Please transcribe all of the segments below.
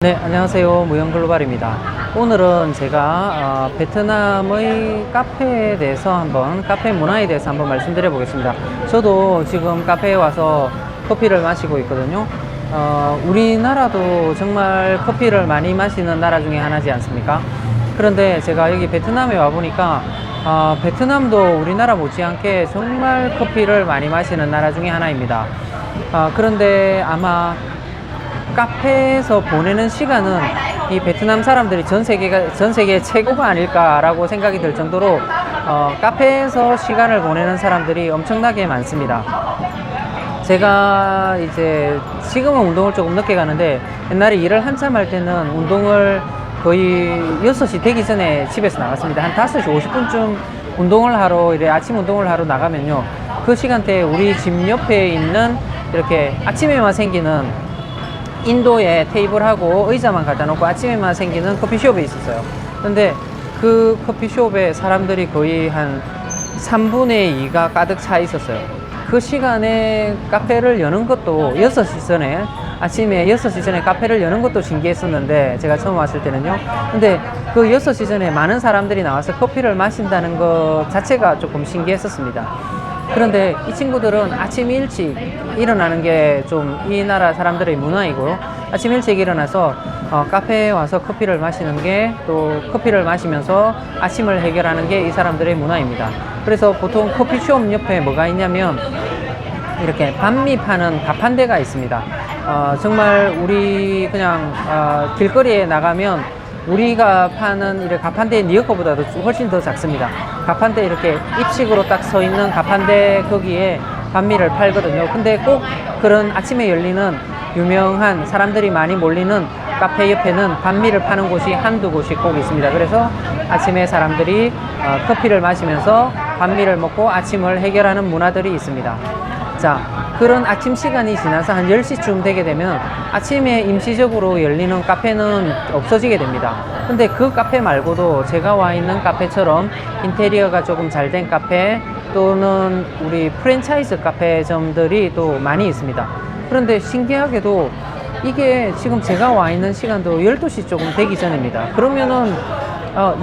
네, 안녕하세요. 무영글로벌입니다. 오늘은 제가 베트남의 카페에 대해서 카페 문화에 대해서 한번 말씀드려 보겠습니다. 저도 지금 카페에 와서 커피를 마시고 있거든요. 우리나라도 정말 커피를 많이 마시는 나라 중에 하나지 않습니까? 그런데 제가 여기 베트남에 와 보니까 베트남도 우리나라 못지않게 정말 커피를 많이 마시는 나라 중에 하나입니다. 그런데 아마 카페에서 보내는 시간은 이 베트남 사람들이 전 세계 최고가 아닐까라고 생각이 들 정도로 카페에서 시간을 보내는 사람들이 엄청나게 많습니다. 제가 이제 지금은 운동을 조금 늦게 가는데 옛날에 일을 한참 할 때는 운동을 거의 6시 되기 전에 집에서 나갔습니다. 한 5시 50분쯤 운동을 하러, 아침 운동을 하러 나가면요, 그 시간대에 우리 집 옆에 있는 이렇게 아침에만 생기는 인도에 테이블하고 의자만 갖다 놓고 아침에만 생기는 커피숍에 있었어요. 근데 그 커피숍에 사람들이 거의 한 3분의 2가 가득 차 있었어요. 그 시간에 카페를 여는 것도 6시 전에, 아침에 6시 전에 카페를 여는 것도 신기했었는데, 제가 처음 왔을 때는요. 근데 그 6시 전에 많은 사람들이 나와서 커피를 마신다는 것 자체가 조금 신기했었습니다. 그런데 이 친구들은 아침 일찍 일어나는 게 좀 이 나라 사람들의 문화이고요. 아침 일찍 일어나서 카페에 와서 커피를 마시는 게, 또 커피를 마시면서 아침을 해결하는 게 이 사람들의 문화입니다. 그래서 보통 커피숍 옆에 뭐가 있냐면 이렇게 반미 파는 가판대가 있습니다. 정말 우리 그냥 길거리에 나가면 우리가 파는 이렇게 가판대 니어 거보다도 훨씬 더 작습니다. 가판대 이렇게 입식으로 딱 서 있는 가판대, 거기에 반미를 팔거든요. 근데 꼭 그런 아침에 열리는 유명한 사람들이 많이 몰리는 카페 옆에는 반미를 파는 곳이 한두 곳이 꼭 있습니다. 그래서 아침에 사람들이 커피를 마시면서 반미를 먹고 아침을 해결하는 문화들이 있습니다. 자, 그런 아침 시간이 지나서 한 10시쯤 되게 되면 아침에 임시적으로 열리는 카페는 없어지게 됩니다. 근데 그 카페 말고도 제가 와 있는 카페처럼 인테리어가 조금 잘 된 카페, 또는 우리 프랜차이즈 카페점들이 또 많이 있습니다. 그런데 신기하게도 이게 지금 제가 와 있는 시간도 12시 조금 되기 전입니다. 그러면은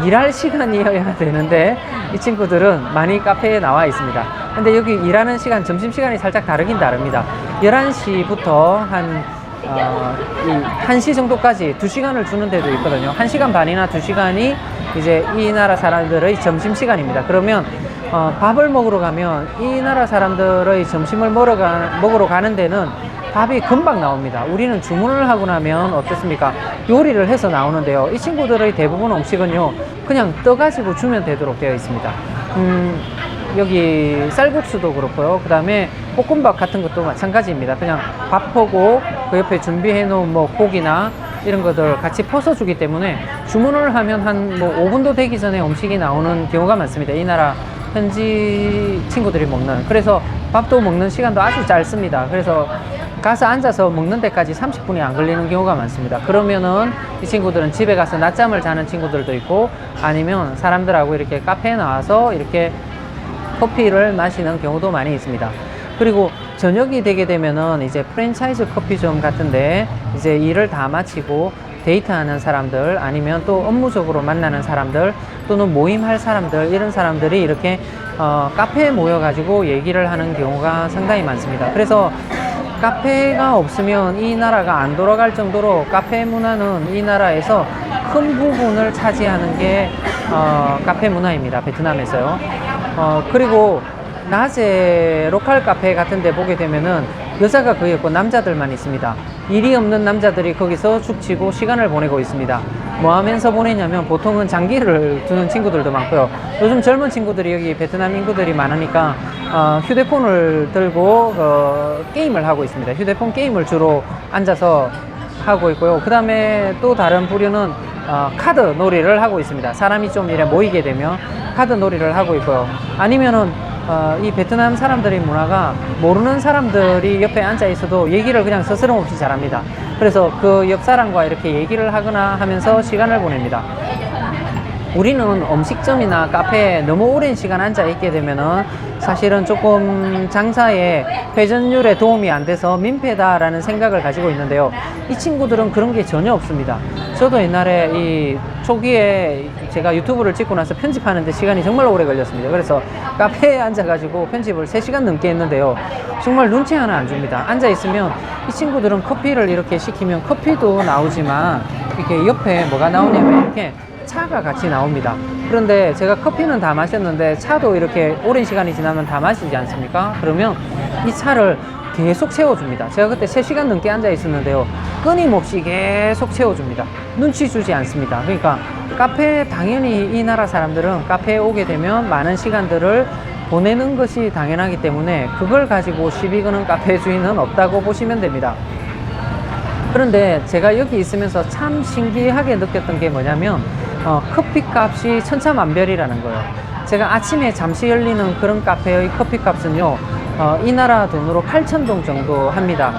일할 시간이어야 되는데 이 친구들은 많이 카페에 나와 있습니다. 근데 여기 일하는 시간, 점심시간이 살짝 다르긴 다릅니다. 11시부터 한 1시 정도까지 2시간을 주는 데도 있거든요. 1시간 반이나 2시간이 이제 이 나라 사람들의 점심시간입니다. 그러면 밥을 먹으러 가면 이 나라 사람들의 점심을 먹으러 가는 데는 밥이 금방 나옵니다. 우리는 주문을 하고 나면 어떻습니까? 요리를 해서 나오는데요. 이 친구들의 대부분 음식은요, 그냥 떠가지고 주면 되도록 되어 있습니다. 여기 쌀국수도 그렇고요. 그 다음에 볶음밥 같은 것도 마찬가지입니다. 그냥 밥하고 그 옆에 준비해 놓은 뭐 고기나 이런 것들 같이 퍼서 주기 때문에 주문을 하면 한 뭐 5분도 되기 전에 음식이 나오는 경우가 많습니다. 이 나라 현지 친구들이 먹는. 그래서 밥도 먹는 시간도 아주 짧습니다. 그래서 가서 앉아서 먹는 데까지 30분이 안 걸리는 경우가 많습니다. 그러면은 이 친구들은 집에 가서 낮잠을 자는 친구들도 있고, 아니면 사람들하고 이렇게 카페에 나와서 이렇게 커피를 마시는 경우도 많이 있습니다. 그리고 저녁이 되게 되면은 이제 프랜차이즈 커피점 같은데 이제 일을 다 마치고 데이트하는 사람들, 아니면 또 업무적으로 만나는 사람들, 또는 모임할 사람들, 이런 사람들이 이렇게 카페에 모여가지고 얘기를 하는 경우가 상당히 많습니다. 그래서 카페가 없으면 이 나라가 안 돌아갈 정도로 카페 문화는 이 나라에서 큰 부분을 차지하는 게 카페 문화입니다. 베트남에서요. 그리고 낮에 로컬 카페 같은 데 보게 되면은 여자가 거의 없고 남자들만 있습니다. 일이 없는 남자들이 거기서 죽치고 시간을 보내고 있습니다. 뭐 하면서 보내냐면 보통은 장기를 두는 친구들도 많고요. 요즘 젊은 친구들이, 여기 베트남 인구들이 많으니까 휴대폰을 들고 게임을 하고 있습니다. 휴대폰 게임을 주로 앉아서 하고 있고요. 그 다음에 또 다른 부류는 카드 놀이를 하고 있습니다. 사람이 좀 이래 모이게 되면 카드 놀이를 하고 있고요. 아니면은 이 베트남 사람들의 문화가 모르는 사람들이 옆에 앉아 있어도 얘기를 그냥 스스럼 없이 잘합니다. 그래서 그 옆 사람과 이렇게 얘기를 하거나 하면서 시간을 보냅니다. 우리는 음식점이나 카페에 너무 오랜 시간 앉아 있게 되면은 사실은 조금 장사에 회전율에 도움이 안 돼서 민폐다라는 생각을 가지고 있는데요. 이 친구들은 그런 게 전혀 없습니다. 저도 옛날에 이 초기에 제가 유튜브를 찍고 나서 편집하는데 시간이 정말 오래 걸렸습니다. 그래서 카페에 앉아가지고 편집을 3시간 넘게 했는데요. 정말 눈치 하나 안 줍니다. 앉아있으면 이 친구들은 커피를 이렇게 시키면 커피도 나오지만 이렇게 옆에 뭐가 나오냐면 이렇게 차가 같이 나옵니다. 그런데 제가 커피는 다 마셨는데 차도 이렇게 오랜 시간이 지나면 다 마시지 않습니까? 그러면 이 차를 계속 채워줍니다. 제가 그때 3시간 넘게 앉아 있었는데요. 끊임없이 계속 채워줍니다. 눈치 주지 않습니다. 그러니까 카페, 당연히 이 나라 사람들은 카페에 오게 되면 많은 시간들을 보내는 것이 당연하기 때문에 그걸 가지고 시비 거는 카페 주인은 없다고 보시면 됩니다. 그런데 제가 여기 있으면서 참 신기하게 느꼈던 게 뭐냐면 커피 값이 천차만별이라는 거예요. 제가 아침에 잠시 열리는 그런 카페의 커피 값은요, 이 나라 돈으로 8,000동 정도 합니다.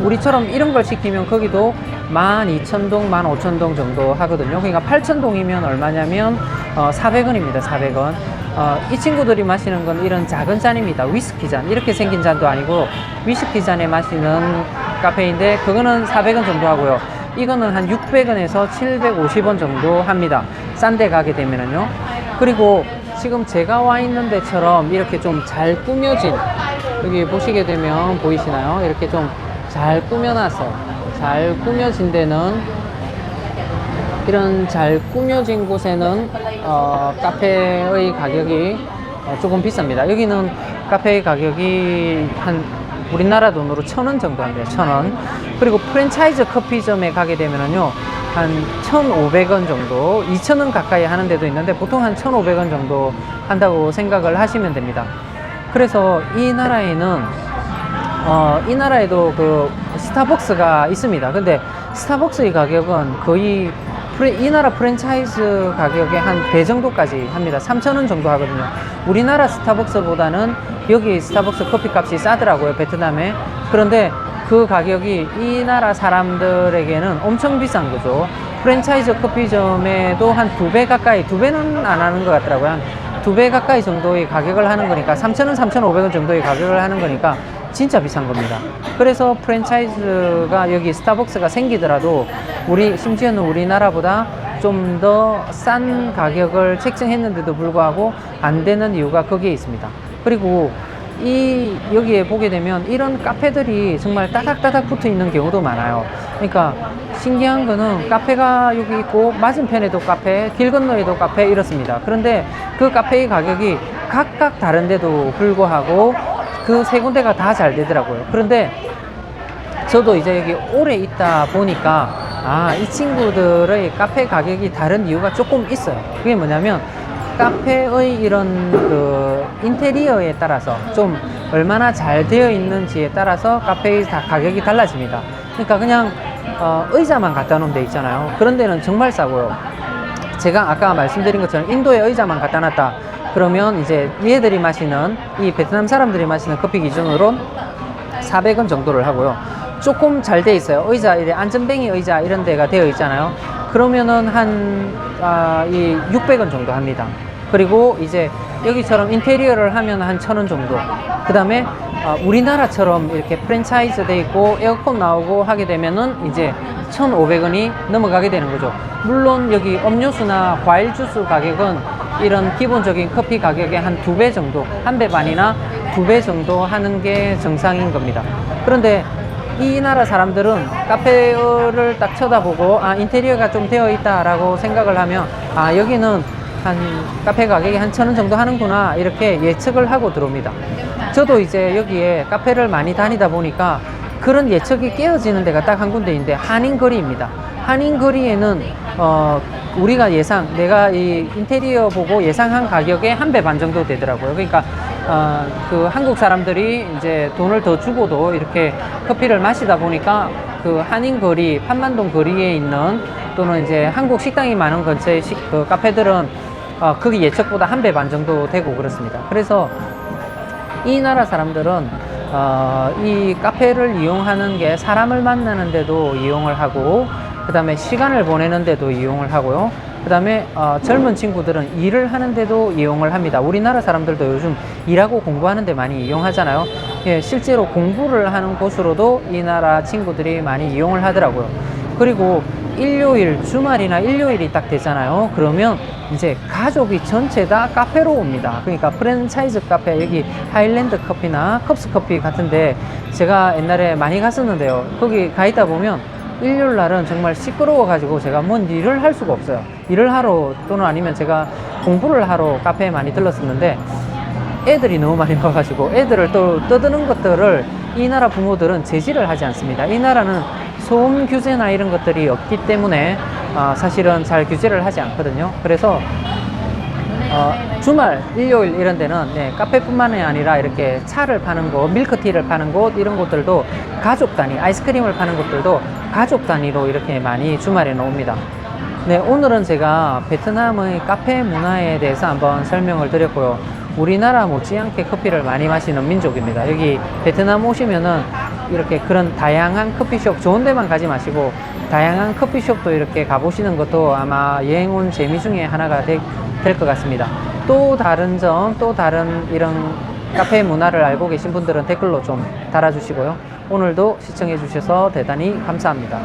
우리처럼 이런 걸 시키면 거기도 12,000동, 15,000동 정도 하거든요. 그러니까 8,000동이면 얼마냐면 400원입니다. 400원. 이 친구들이 마시는 건 이런 작은 잔입니다. 위스키 잔. 이렇게 생긴 잔도 아니고 위스키 잔에 마시는 카페인데 그거는 400원 정도 하고요. 이거는 한 600원에서 750원 정도 합니다. 싼 데 가게 되면은요. 그리고 지금 제가 와 있는 데처럼 이렇게 좀 잘 꾸며진, 여기 보시게 되면 보이시나요? 이렇게 좀 잘 꾸며놨어요. 잘 꾸며진 데는, 이런 잘 꾸며진 곳에는 카페의 가격이 조금 비쌉니다. 여기는 카페의 가격이 한 우리나라 돈으로 1,000원 정도 합니다. 1,000원. 그리고 프랜차이즈 커피점에 가게 되면은요, 한 1,500원 정도, 2,000원 가까이 하는 데도 있는데 보통 한 1,500원 정도 한다고 생각을 하시면 됩니다. 그래서 이 나라에는 이 나라에도 그 스타벅스가 있습니다. 근데 스타벅스의 가격은 거의 이 나라 프랜차이즈 가격의 한 배 정도까지 합니다. 3,000원 정도 하거든요. 우리나라 스타벅스보다는 여기 스타벅스 커피 값이 싸더라고요, 베트남에. 그런데 그 가격이 이 나라 사람들에게는 엄청 비싼 거죠. 프랜차이즈 커피점에도 한 2배 가까이, 2배는 안 하는 것 같더라고요. 한 2배 가까이 정도의 가격을 하는 거니까 3,000원, 3,500원 정도의 가격을 하는 거니까 진짜 비싼 겁니다. 그래서 프랜차이즈가 여기 스타벅스가 생기더라도 심지어는 우리나라보다 좀 더 싼 가격을 책정했는데도 불구하고 안 되는 이유가 거기에 있습니다. 그리고 여기에 보게 되면 이런 카페들이 정말 따닥따닥 붙어 있는 경우도 많아요. 그러니까 신기한 거는 카페가 여기 있고 맞은편에도 카페, 길 건너에도 카페 이렇습니다. 그런데 그 카페의 가격이 각각 다른데도 불구하고 그 세 군데가 다 잘 되더라고요. 그런데 저도 이제 여기 오래 있다 보니까 이 친구들의 카페 가격이 다른 이유가 조금 있어요. 그게 뭐냐면 카페의 이런 그 인테리어에 따라서 좀 얼마나 잘 되어 있는지에 따라서 카페의 가격이 달라집니다. 그러니까 그냥 의자만 갖다 놓은 데 있잖아요. 그런 데는 정말 싸고요. 제가 아까 말씀드린 것처럼 인도에 의자만 갖다 놨다 그러면 이제 얘들이 마시는, 이 베트남 사람들이 마시는 커피 기준으로 400원 정도를 하고요. 조금 잘 돼 있어요. 의자, 안전뱅이 의자 이런 데가 되어 있잖아요. 그러면은 이 600원 정도 합니다. 그리고 이제 여기처럼 인테리어를 하면 한 1,000원 정도. 그 다음에 우리나라처럼 이렇게 프랜차이즈 돼 있고 에어컨 나오고 하게 되면은 이제 1,500원이 넘어가게 되는 거죠. 물론 여기 음료수나 과일 주스 가격은 이런 기본적인 커피 가격의 한 2배 정도, 1배 반이나 2배 정도 하는 게 정상인 겁니다. 그런데 이 나라 사람들은 카페를 딱 쳐다보고 인테리어가 좀 되어 있다라고 생각을 하면 여기는 한 카페 가격이 한 1,000원 정도 하는구나 이렇게 예측을 하고 들어옵니다. 저도 이제 여기에 카페를 많이 다니다 보니까 그런 예측이 깨어지는 데가 딱 한 군데인데 한인거리입니다. 한인거리에는 우리가 내가 이 인테리어 보고 예상한 가격의 1배 반 정도 되더라고요. 그러니까 그 한국 사람들이 이제 돈을 더 주고도 이렇게 커피를 마시다 보니까 그 한인거리, 판만동 거리에 있는 또는 이제 한국 식당이 많은 근처의 그 카페들은 거기 예측보다 1배 반 정도 되고 그렇습니다. 그래서 이 나라 사람들은 이 카페를 이용하는 게 사람을 만나는 데도 이용을 하고 그 다음에 시간을 보내는 데도 이용을 하고요. 그 다음에 젊은 친구들은 일을 하는데도 이용을 합니다. 우리나라 사람들도 요즘 일하고 공부하는데 많이 이용하잖아요. 예, 실제로 공부를 하는 곳으로도 이 나라 친구들이 많이 이용을 하더라고요. 그리고 일요일, 주말이나 일요일이 딱 되잖아요. 그러면 이제 가족이 전체 다 카페로 옵니다. 그러니까 프랜차이즈 카페, 여기 하일랜드 커피나 컵스 커피 같은데 제가 옛날에 많이 갔었는데요. 거기 가 있다 보면 일요일 날은 정말 시끄러워 가지고 제가 뭔 일을 할 수가 없어요. 일을 하러 또는 아니면 제가 공부를 하러 카페에 많이 들렀었는데 애들이 너무 많이 와가지고 애들을 또 떠드는 것들을 이 나라 부모들은 제지를 하지 않습니다. 이 나라는 소음 규제나 이런 것들이 없기 때문에 사실은 잘 규제를 하지 않거든요. 그래서 주말, 일요일 이런 데는 카페뿐만이 아니라 이렇게 차를 파는 곳, 밀크티를 파는 곳 이런 곳들도 가족 단위, 아이스크림을 파는 곳들도 가족 단위로 이렇게 많이 주말에 옵니다. 네, 오늘은 제가 베트남의 카페 문화에 대해서 한번 설명을 드렸고요. 우리나라 못지않게 커피를 많이 마시는 민족입니다. 여기 베트남 오시면은 이렇게 그런 다양한 커피숍, 좋은 데만 가지 마시고 다양한 커피숍도 이렇게 가보시는 것도 아마 여행 온 재미 중에 하나가 될 것 같습니다. 또 다른 점, 또 다른 이런 카페 문화를 알고 계신 분들은 댓글로 좀 달아주시고요. 오늘도 시청해 주셔서 대단히 감사합니다.